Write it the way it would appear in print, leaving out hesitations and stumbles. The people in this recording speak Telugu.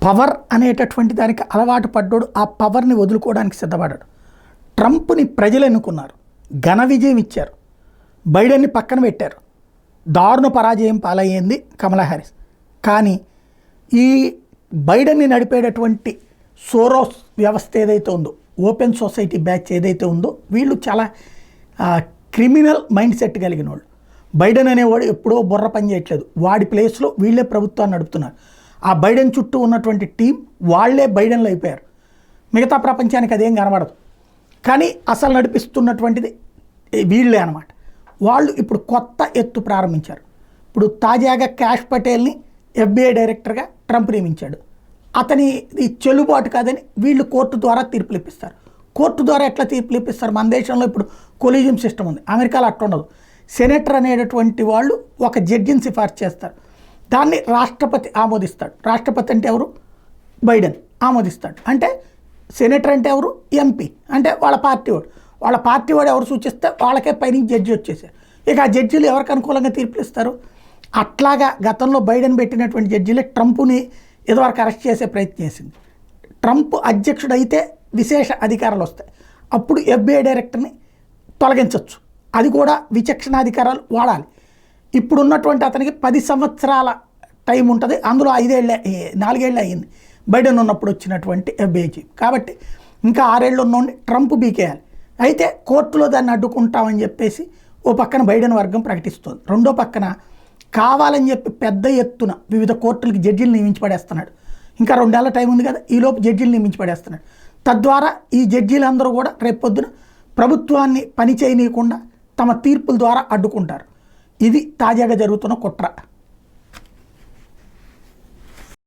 పవర్ అనేటటువంటి దానికి అలవాటు పడ్డాడు, ఆ పవర్ని వదులుకోవడానికి సిద్ధపడ్డాడు. ట్రంప్ని ప్రజలు ఎన్నుకున్నారు, ఘన విజయం ఇచ్చారు, బైడెన్ని పక్కన పెట్టారు, దారుణ పరాజయం పాలయ్యింది కమలా హ్యారిస్. కానీ ఈ బైడెన్ని నడిపేటటువంటి సోరోస్ వ్యవస్థ ఏదైతే ఉందో, ఓపెన్ సొసైటీ బ్యాచ్ ఏదైతే ఉందో, వీళ్ళు చాలా క్రిమినల్ మైండ్ సెట్ కలిగిన వాళ్ళు. బైడెన్ అనేవాడు ఎప్పుడో బుర్ర పని చేయట్లేదు, వాడి ప్లేస్లో వీళ్ళే ప్రభుత్వాన్ని నడుపుతున్నారు. ఆ బైడెన్ చుట్టూ ఉన్నటువంటి టీం వాళ్ళే బైడెన్లు అయిపోయారు. మిగతా ప్రపంచానికి అదేం కనబడదు, కానీ అసలు నడిపిస్తున్నటువంటిది వీళ్ళే అనమాట. వాళ్ళు ఇప్పుడు కొత్త ఎత్తు ప్రారంభించారు. ఇప్పుడు తాజాగా క్యాష్ పటేల్ని FBI డైరెక్టర్గా ట్రంప్ నియమించాడు. అతని చెల్లుబాటు కాదని వీళ్ళు కోర్టు ద్వారా తీర్పులు ఇప్పిస్తారు. కోర్టు ద్వారా ఎట్లా తీర్పులు ఇప్పిస్తారు? మన దేశంలో ఇప్పుడు కొలీజియం సిస్టమ్ ఉంది, అమెరికాలో అట్లా ఉండదు. సెనేటర్ అనేటటువంటి వాళ్ళు ఒక జడ్జిని సిఫార్సు చేస్తారు, దాన్ని రాష్ట్రపతి ఆమోదిస్తాడు. రాష్ట్రపతి అంటే ఎవరు? బైడెన్ ఆమోదిస్తాడు. అంటే సెనేటర్ అంటే ఎవరు? MP అంటే వాళ్ళ పార్టీ వాడు. వాళ్ళ పార్టీ వాడు ఎవరు సూచిస్తే వాళ్ళకే పైనుంచి జడ్జి వచ్చేసారు. ఇక ఆ జడ్జీలు ఎవరికి అనుకూలంగా తీర్పులు ఇస్తారు? అట్లాగా గతంలో బైడెన్ పెట్టినటువంటి జడ్జీలే ట్రంప్ని ఇదివరకు అరెస్ట్ చేసే ప్రయత్నం చేసింది. ట్రంప్ అధ్యక్షుడు అయితే విశేష అధికారాలు వస్తాయి, అప్పుడు FBI డైరెక్టర్ని తొలగించవచ్చు. అది కూడా విచక్షణాధికారాలు వాడాలి. ఇప్పుడున్నటువంటి అతనికి 10 సంవత్సరాల టైం ఉంటుంది, అందులో 4 ఏళ్ళు అయ్యింది బైడెన్ ఉన్నప్పుడు వచ్చినటువంటి FBI చీఫ్. కాబట్టి ఇంకా 6 ఏళ్ళు ఉన్నోడిని ట్రంప్ బీకేయాలి. అయితే కోర్టులో దాన్ని అడ్డుకుంటామని చెప్పేసి ఓ పక్కన బైడెన్ వర్గం ప్రకటిస్తుంది, రెండో పక్కన కావాలని చెప్పి పెద్ద ఎత్తున వివిధ కోర్టులకి జడ్జిలు నియమించి పడేస్తున్నాడు. ఇంకా 2 ఏళ్ల టైం ఉంది కదా, ఈలోపు జడ్జిలు నియమించి పడేస్తున్నాడు. తద్వారా ఈ జడ్జీలందరూ కూడా రేపొద్దున ప్రభుత్వాన్ని పని చేయనీయకుండా తమ తీర్పుల ద్వారా అడ్డుకుంటారు. ఇది తాజాగా జరుగుతున్న కుట్ర.